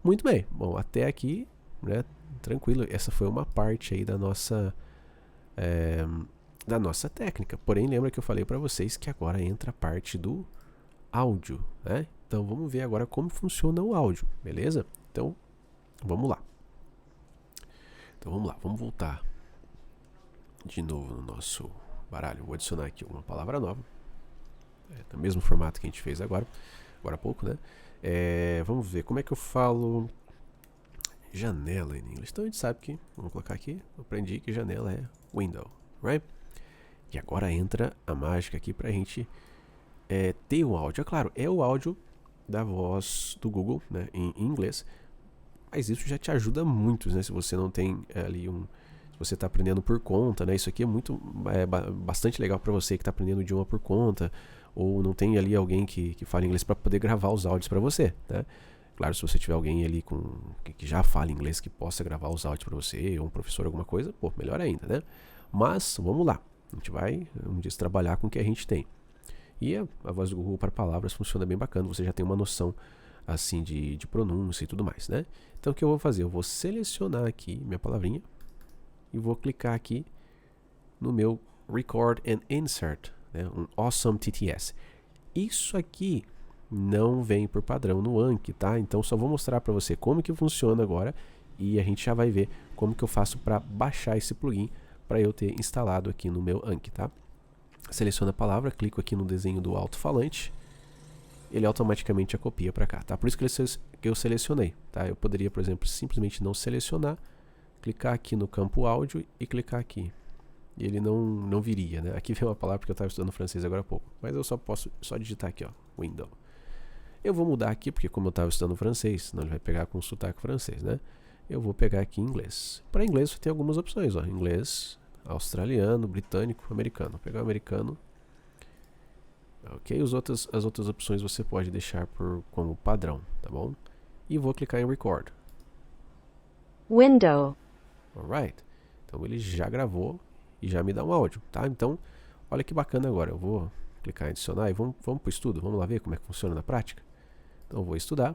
Muito bem, bom, até aqui, né, tranquilo, essa foi uma parte aí da nossa técnica. Porém, lembra que eu falei para vocês que agora entra a parte do áudio, né? Então vamos ver agora como funciona o áudio, beleza? Então vamos lá. Vamos voltar de novo no nosso baralho. Vou adicionar aqui uma palavra nova, no mesmo formato que a gente fez agora há pouco, né? Vamos ver como é que eu falo janela em inglês. Então a gente sabe que, vamos colocar aqui, eu aprendi que janela é window, right? E agora entra a mágica aqui pra gente ter um áudio. É claro, é o áudio da voz do Google, né, em inglês, mas isso já te ajuda muito, né? Se você não tem ali se você está aprendendo por conta, né? Isso aqui é bastante legal para você que está aprendendo o idioma por conta, ou não tem ali alguém que fala inglês para poder gravar os áudios para você, né? Claro, se você tiver alguém ali que já fala inglês que possa gravar os áudios para você, ou um professor, alguma coisa, pô, melhor ainda, né? Mas, vamos lá. A gente vai, um dia, trabalhar com o que a gente tem. E a voz do Google para palavras funciona bem bacana. Você já tem uma noção, assim, de pronúncia e tudo mais, né? Então, o que eu vou fazer? Eu vou selecionar aqui minha palavrinha e vou clicar aqui no meu Record and Insert, né? Um Awesome TTS. Isso aqui não vem por padrão no Anki, tá? Então só vou mostrar para você como que funciona agora e a gente já vai ver como que eu faço para baixar esse plugin para eu ter instalado aqui no meu Anki, tá? Seleciono a palavra, clico aqui no desenho do alto-falante, ele automaticamente a copia para cá, tá? Por isso que eu selecionei, tá? Eu poderia, por exemplo, simplesmente não selecionar, clicar aqui no campo áudio e clicar aqui. E ele não viria, né? Aqui vem uma palavra porque eu estava estudando francês agora há pouco, mas eu só posso digitar aqui, ó, window. Eu vou mudar aqui, porque como eu estava estudando francês, senão ele vai pegar com sotaque francês, né? Eu vou pegar aqui em inglês. Para inglês você tem algumas opções, ó. Inglês, australiano, britânico, americano. Vou pegar o americano. Ok, as outras opções você pode deixar como padrão, tá bom? E vou clicar em record. Window. Alright. Então ele já gravou e já me dá um áudio, tá? Então, olha que bacana agora. Eu vou clicar em adicionar e vamos para o estudo. Vamos lá ver como é que funciona na prática. Então, eu vou estudar.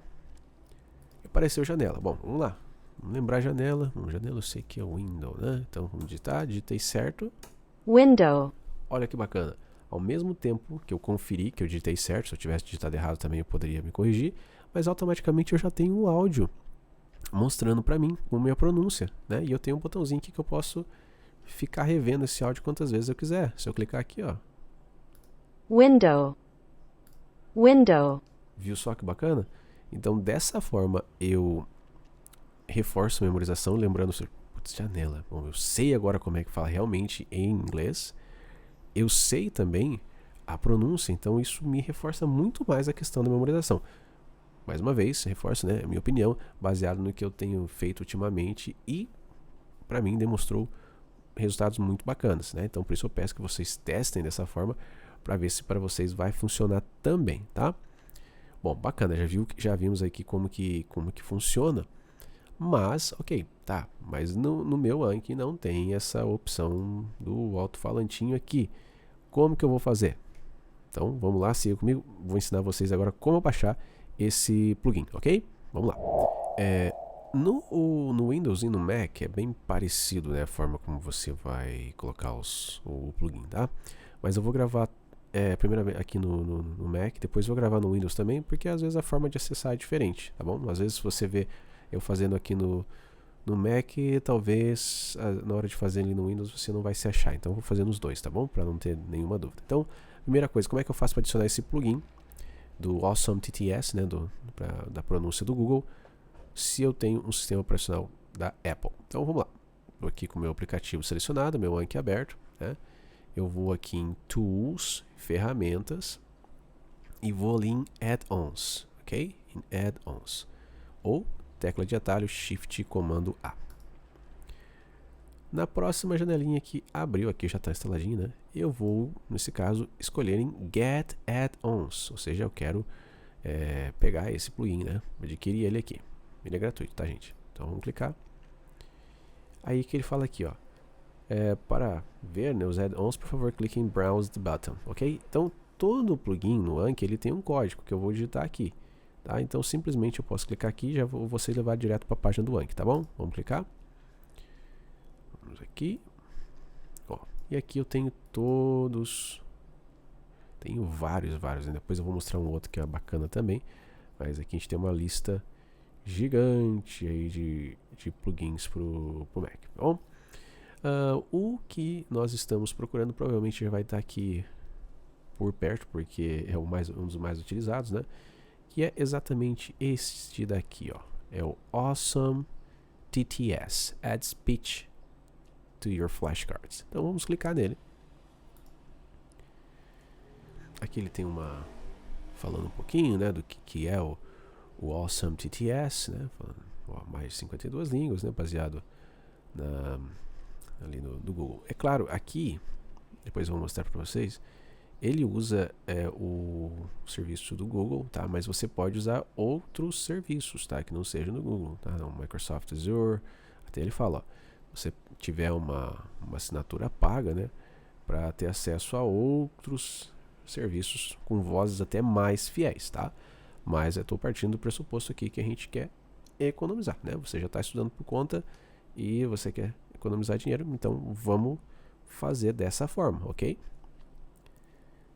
Apareceu janela. Bom, vamos lá. Vamos lembrar a janela. Janela eu sei que é window, né? Então, vamos digitar. Digitei certo. Window. Olha que bacana. Ao mesmo tempo que eu conferi que eu digitei certo, se eu tivesse digitado errado também eu poderia me corrigir, mas automaticamente eu já tenho um áudio mostrando para mim a minha pronúncia, né? E eu tenho um botãozinho aqui que eu posso ficar revendo esse áudio quantas vezes eu quiser. Se eu clicar aqui, ó. Window. Window. Viu só que bacana? Então, dessa forma, eu reforço a memorização, lembrando, putz, janela. Bom, eu sei agora como é que fala realmente em inglês. Eu sei também a pronúncia, então isso me reforça muito mais a questão da memorização. Mais uma vez, reforço, né, a minha opinião, baseado no que eu tenho feito ultimamente e, para mim, demonstrou resultados muito bacanas, né? Então, por isso eu peço que vocês testem dessa forma para ver se para vocês vai funcionar também, tá? Bom, bacana, já vimos aqui como que funciona, mas, ok, tá, mas no meu Anki não tem essa opção do alto-falantinho aqui. Como que eu vou fazer? Então, vamos lá, siga comigo, vou ensinar vocês agora como baixar esse plugin, ok? Vamos lá. No Windows e no Mac é bem parecido, né, a forma como você vai colocar o plugin, tá? Mas eu vou gravar primeiro aqui no Mac, depois vou gravar no Windows também, porque às vezes a forma de acessar é diferente, tá bom? Às vezes você vê eu fazendo aqui no Mac, talvez na hora de fazer ali no Windows você não vai se achar, então eu vou fazer nos dois, tá bom? Para não ter nenhuma dúvida. Então, primeira coisa, como é que eu faço para adicionar esse plugin do Awesome TTS, né, da pronúncia do Google, se eu tenho um sistema operacional da Apple? Então vamos lá. Estou aqui com o meu aplicativo selecionado, meu Anki aberto, né? Eu vou aqui em Tools, Ferramentas, e vou ali em Add-ons, ok? Em Add-ons. Ou tecla de atalho Shift Comando A. Na próxima janelinha que abriu, aqui já está instaladinho, né? Eu vou, nesse caso, escolher em Get Add-ons, ou seja, eu quero pegar esse plugin, né? Adquirir ele aqui. Ele é gratuito, tá, gente? Então vamos clicar. Aí que ele fala aqui, ó. Para ver, né, os add-ons, por favor, clique em Browse the button, ok? Então, todo plugin no Anki, ele tem um código que eu vou digitar aqui, tá? Então, simplesmente eu posso clicar aqui e já vou ser levado direto para a página do Anki, tá bom? Vamos clicar. Vamos aqui. Ó, e aqui eu tenho todos... Tenho vários, né? Depois eu vou mostrar um outro que é bacana também. Mas aqui a gente tem uma lista gigante aí de plugins pro Mac, tá bom? O que nós estamos procurando provavelmente já vai estar aqui por perto, porque é um dos mais utilizados, né? Que é exatamente este daqui, ó. É o Awesome TTS, Add Speech to Your Flashcards. Então vamos clicar nele. Aqui ele tem falando um pouquinho, né, do que é o Awesome TTS, né? Falando, mais de 52 línguas, né? Baseado ali no Google. É claro, aqui, depois eu vou mostrar para vocês, ele usa o serviço do Google, tá? Mas você pode usar outros serviços, tá? Que não seja no Google, tá? Não, Microsoft Azure, até ele fala, ó, você tiver uma assinatura paga, né? Para ter acesso a outros serviços com vozes até mais fiéis, tá? Mas eu estou partindo do pressuposto aqui que a gente quer economizar, né? Você já está estudando por conta e você quer economizar dinheiro, então vamos fazer dessa forma, ok?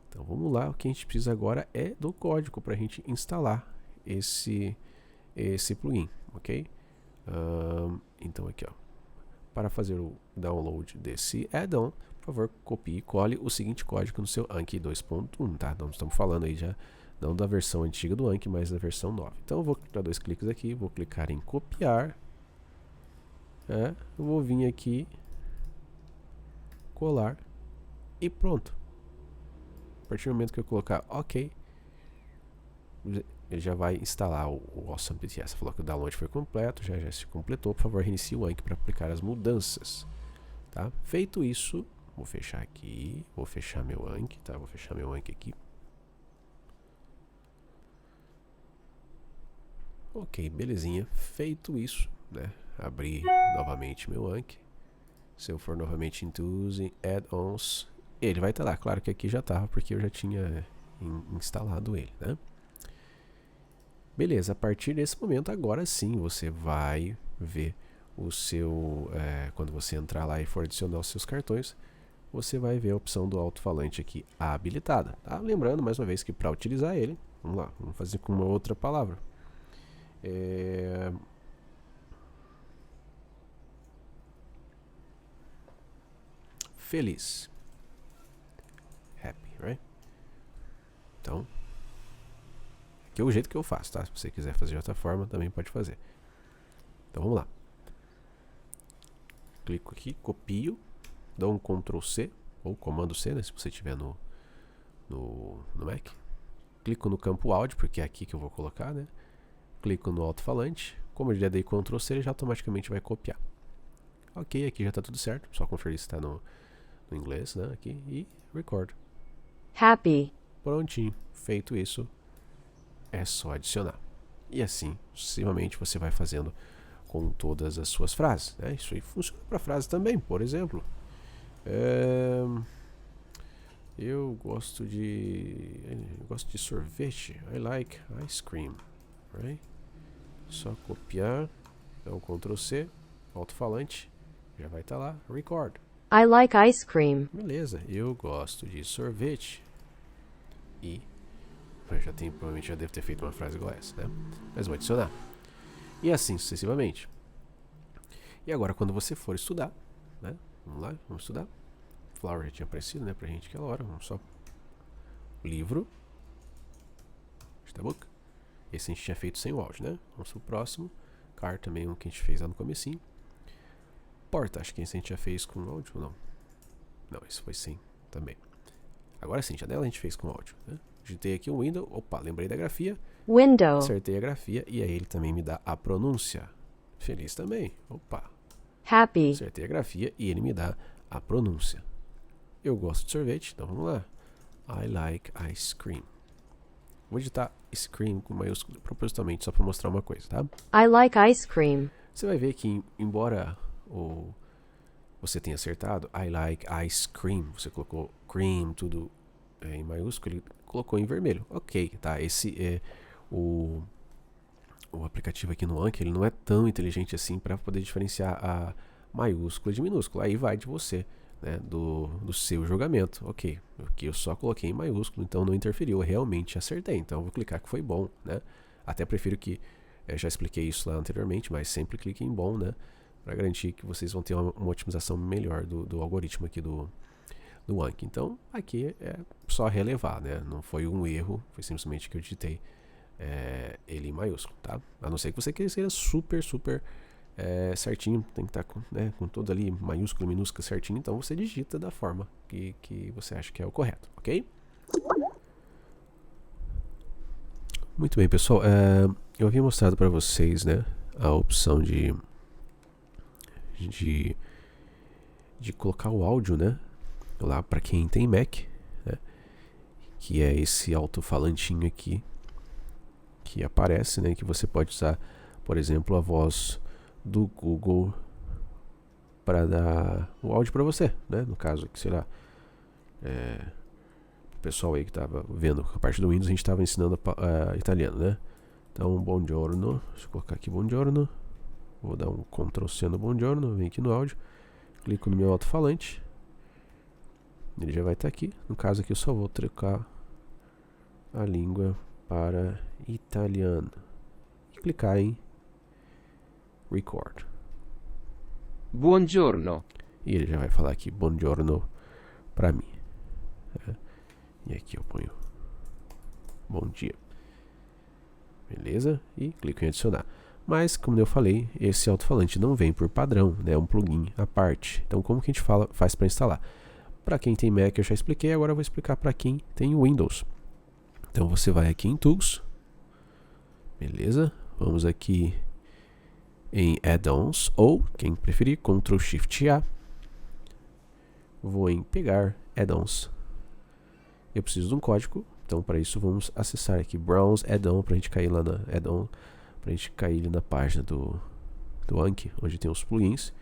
Então vamos lá, o que a gente precisa agora é do código para a gente instalar esse plugin, ok? Então aqui, ó, para fazer o download desse add-on, por favor, copie e cole o seguinte código no seu Anki 2.1, tá? Não estamos falando aí já não da versão antiga do Anki, mas da versão nova. Então eu vou dar 2 cliques aqui, vou clicar em copiar, eu vou vir aqui, colar e pronto. A partir do momento que eu colocar OK, ele já vai instalar o Awesome BTS. Falou que o download foi completo, já se completou. Por favor, reinicie o Anki para aplicar as mudanças. Tá? Feito isso, vou fechar aqui, vou fechar meu Anki, tá? Vou fechar meu Anki aqui. Ok, belezinha. Feito isso, né? Abrir novamente meu Anki. Se eu for novamente em Tools, em Add-ons, ele vai estar lá. Claro que aqui já estava, porque eu já tinha instalado ele, né? Beleza, a partir desse momento, agora sim, você vai ver o seu... quando você entrar lá e for adicionar os seus cartões, você vai ver a opção do alto-falante aqui habilitada. Tá? Lembrando, mais uma vez, que para utilizar ele, vamos lá, vamos fazer com uma outra palavra. Feliz. Happy, right? Então, aqui é o jeito que eu faço, tá? Se você quiser fazer de outra forma, também pode fazer. Então vamos lá. Clico aqui, copio, dou um Ctrl C, ou Comando C, né, se você tiver no Mac. Clico no campo áudio, porque é aqui que eu vou colocar, né? Clico no alto-falante. Como eu já dei Ctrl C, ele já automaticamente vai copiar. Ok, aqui já está tudo certo. Só conferir se está no inglês, né? Aqui, e record. Happy. Prontinho. Feito isso, é só adicionar. E assim, sucessivamente, você vai fazendo com todas as suas frases, né? Isso aí funciona para frases também. Por exemplo, eu gosto de sorvete. I like ice cream. Right? Só copiar, dá um Ctrl C, alto-falante, já vai estar lá, record. I like ice cream. Beleza, eu gosto de sorvete. E eu provavelmente já devo ter feito uma frase igual essa, né? Mas vou adicionar. E assim sucessivamente. E agora quando você for estudar, né? Vamos lá, vamos estudar. Flower já tinha aparecido, né, pra gente aquela hora. Vamos só. Livro. Book. Esse a gente tinha feito sem o áudio, né? Vamos pro próximo. Car também, um que a gente fez lá no comecinho. Porta, acho que esse a gente já fez com áudio ou não? Não, esse foi sem também. Agora sim, janela a gente fez com áudio, né? Digitei aqui o window, opa, lembrei da grafia. Window. Acertei a grafia e aí ele também me dá a pronúncia. Feliz também, opa. Happy. Acertei a grafia e ele me dá a pronúncia. Eu gosto de sorvete, então vamos lá. I like ice cream. Vou digitar scream com maiúsculo propositalmente só para mostrar uma coisa, tá? I like ice cream. Você vai ver que embora você tenha acertado I like ice cream, você colocou cream, tudo em maiúsculo, ele colocou em vermelho. Ok, tá? Esse é o aplicativo aqui no Anki, ele não é tão inteligente assim para poder diferenciar a maiúscula de minúscula. Aí vai de você, né, do seu julgamento. Ok, aqui eu só coloquei em maiúsculo, então não interferiu, eu realmente acertei, então eu vou clicar que foi bom, né? Até prefiro que, já expliquei isso lá anteriormente, mas sempre clique em bom, né, para garantir que vocês vão ter uma otimização melhor do algoritmo aqui do Anki. Então aqui é só relevar, né? Não foi um erro, foi simplesmente que eu digitei ele em maiúsculo, tá? A não ser que você queira ser super certinho, tem que estar com todo ali maiúsculo, minúsculo certinho, então você digita da forma que você acha que é o correto, ok? Muito bem, pessoal, eu havia mostrado para vocês, né, a opção de colocar o áudio, né, lá para quem tem Mac, né, que é esse alto-falantinho aqui que aparece, né, que você pode usar, por exemplo, a voz do Google para dar o áudio para você, né? No caso aqui, sei lá, o pessoal aí que estava vendo a parte do Windows, a gente estava ensinando italiano, né? Então, buongiorno, deixa eu colocar aqui buongiorno, vou dar um Ctrl C no buongiorno, vem aqui no áudio, clico no meu alto-falante, ele já vai estar aqui. No caso aqui eu só vou trocar a língua para italiano e clicar em record. Buongiorno. E ele já vai falar aqui buongiorno para mim. E aqui eu ponho bom dia. Beleza? E clico em adicionar. Mas, como eu falei, esse alto-falante não vem por padrão, né? É um plugin à parte. Então, como que a gente faz para instalar? Para quem tem Mac eu já expliquei, agora eu vou explicar para quem tem Windows. Então, você vai aqui em Tools. Beleza? Vamos aqui em Add-ons, ou, quem preferir, Ctrl Shift A. Vou em Pegar Add-ons. Eu preciso de um código, então para isso vamos acessar aqui Browse Add-on para a gente cair lá na Add-on, para a gente cair ali na página do Anki, onde tem os plugins.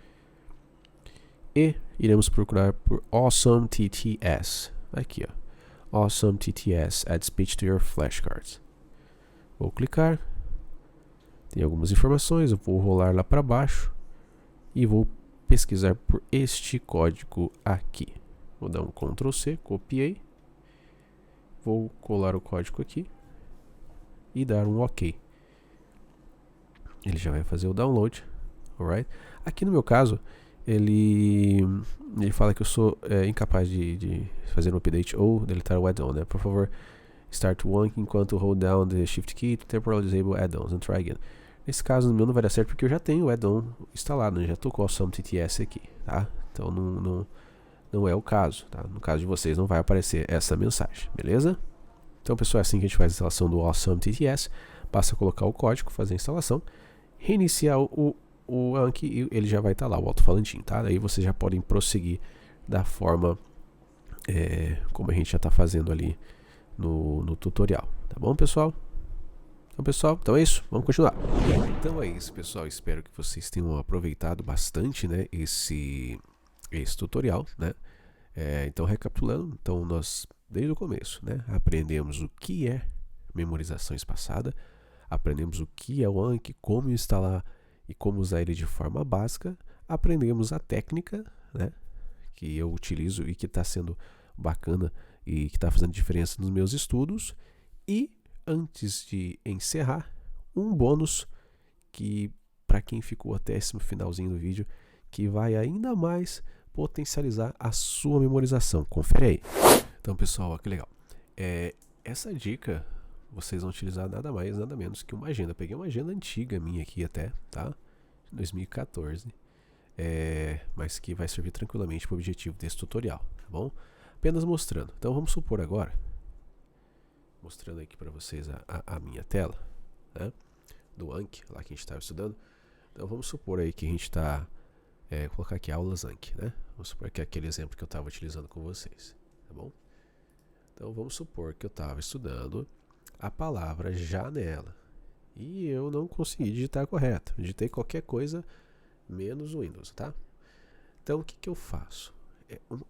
E iremos procurar por Awesome TTS. Aqui, ó. Awesome TTS Add Speech to Your Flashcards. Vou clicar. Tem algumas informações, eu vou rolar lá para baixo e vou pesquisar por este código aqui. Vou dar um Ctrl C, copiei. Vou colar o código aqui e dar um OK. Ele já vai fazer o download. Alright? Aqui no meu caso, ele fala que eu sou incapaz de fazer um update ou deletar o add-on, né? Por favor, start one enquanto hold down the shift key to temporarily disable add-ons and try again. Nesse caso, no meu não vai dar certo porque eu já tenho o add-on instalado, né? Já estou com o Awesome TTS aqui, tá? Então não é o caso, tá? No caso de vocês não vai aparecer essa mensagem, beleza? Então, pessoal, é assim que a gente faz a instalação do Awesome TTS. Basta colocar o código, fazer a instalação, reiniciar o Anki e ele já vai estar lá, o alto-falantinho, tá? Daí vocês já podem prosseguir da forma como a gente já está fazendo ali no tutorial, tá bom, pessoal? Então é isso, vamos continuar. Então é isso, pessoal, espero que vocês tenham aproveitado bastante, né, esse tutorial, né? Então, recapitulando, então nós, desde o começo, né, aprendemos o que é memorização espaçada, aprendemos o que é o Anki, como instalar e como usar ele de forma básica, aprendemos a técnica, né, que eu utilizo e que está sendo bacana e que está fazendo diferença nos meus estudos. E antes de encerrar, um bônus que para quem ficou até esse finalzinho do vídeo, que vai ainda mais potencializar a sua memorização. Confere aí. Então, pessoal, ó, que legal. Essa dica vocês vão utilizar nada mais, nada menos que uma agenda. Peguei uma agenda antiga minha aqui até, tá? 2014. Mas que vai servir tranquilamente para o objetivo desse tutorial, tá bom? Apenas mostrando. Então, vamos supor agora, mostrando aqui para vocês a minha tela, né, do Anki, lá que a gente estava estudando. Então vamos supor aí que a gente está, vou colocar aqui aulas Anki, né? Vamos supor que é aquele exemplo que eu estava utilizando com vocês, tá bom? Então vamos supor que eu estava estudando a palavra janela e eu não consegui digitar correto, digitei qualquer coisa menos o Windows, tá? Então o que eu faço?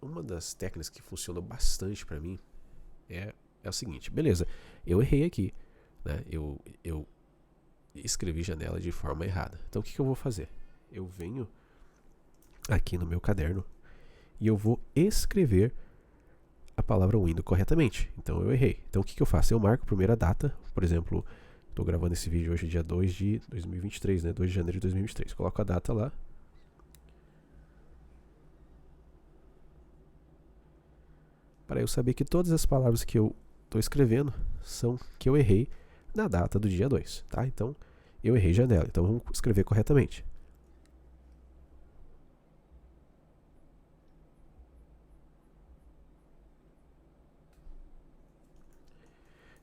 Uma das técnicas que funcionou bastante para mim é o seguinte, beleza, eu errei aqui, né? Eu escrevi janela de forma errada. Então o que eu vou fazer? Eu venho aqui no meu caderno e eu vou escrever a palavra window corretamente. Então eu errei. Então o que eu faço? Eu marco a primeira data, por exemplo, estou gravando esse vídeo hoje dia 2 de 2023, né? 2 de janeiro de 2023. Coloco a data lá. Para eu saber que todas as palavras que eu estou escrevendo são que eu errei na data do dia 2, tá? Então, eu errei janela, então vamos escrever corretamente.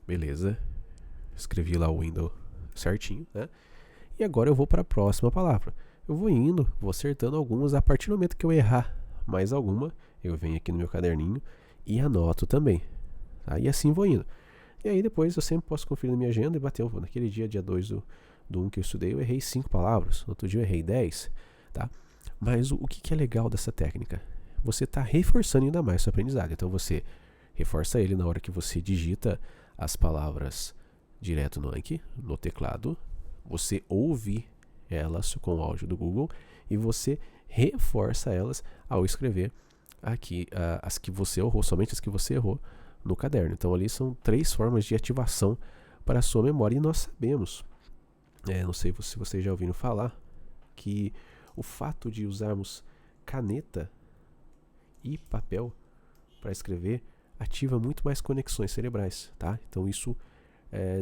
Beleza, escrevi lá o window certinho, né? E agora eu vou para a próxima palavra. Eu vou indo, vou acertando algumas. A partir do momento que eu errar mais alguma, eu venho aqui no meu caderninho e anoto também, Tá? E assim vou indo. E aí depois eu sempre posso conferir na minha agenda e bater. Naquele dia 2 do 1 que eu estudei, eu errei 5 palavras. No outro dia eu errei 10. Tá? Mas o que é legal dessa técnica? Você está reforçando ainda mais o seu aprendizado. Então você reforça ele na hora que você digita as palavras direto no Anki, no teclado. Você ouve elas com o áudio do Google e você reforça elas ao escrever aqui as que você errou, somente as que você errou no caderno. Então ali são 3 formas de ativação para a sua memória. E nós sabemos, não sei se vocês já ouviram falar, que o fato de usarmos caneta e papel para escrever ativa muito mais conexões cerebrais, tá? Então isso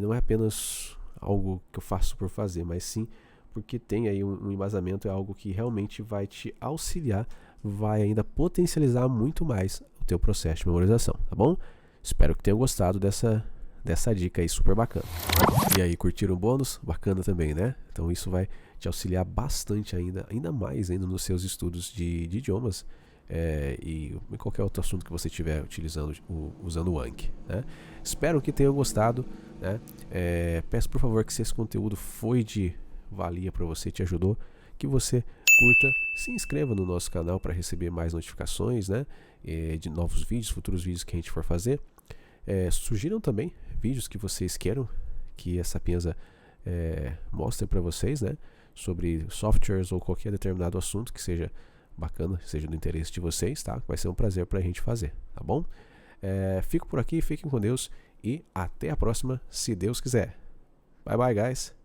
não é apenas algo que eu faço por fazer, mas sim porque tem aí um embasamento, é algo que realmente vai te auxiliar, vai ainda potencializar muito mais o teu processo de memorização, tá bom? Espero que tenham gostado dessa dica aí super bacana. E aí, curtiram o bônus? Bacana também, né? Então isso vai te auxiliar bastante ainda mais nos seus estudos de idiomas e em qualquer outro assunto que você estiver utilizando, usando o Anki, né? Espero que tenham gostado, né? Peço por favor que se esse conteúdo foi de valia para você, te ajudou, que você curta, se inscreva no nosso canal para receber mais notificações, né? De novos vídeos, futuros vídeos que a gente for fazer. Sugiram também vídeos que vocês queiram que a Sapienza mostre para vocês, né? Sobre softwares ou qualquer determinado assunto que seja bacana, seja do interesse de vocês, tá? Vai ser um prazer para a gente fazer, tá bom? Fico por aqui, fiquem com Deus e até a próxima, se Deus quiser. Bye bye, guys!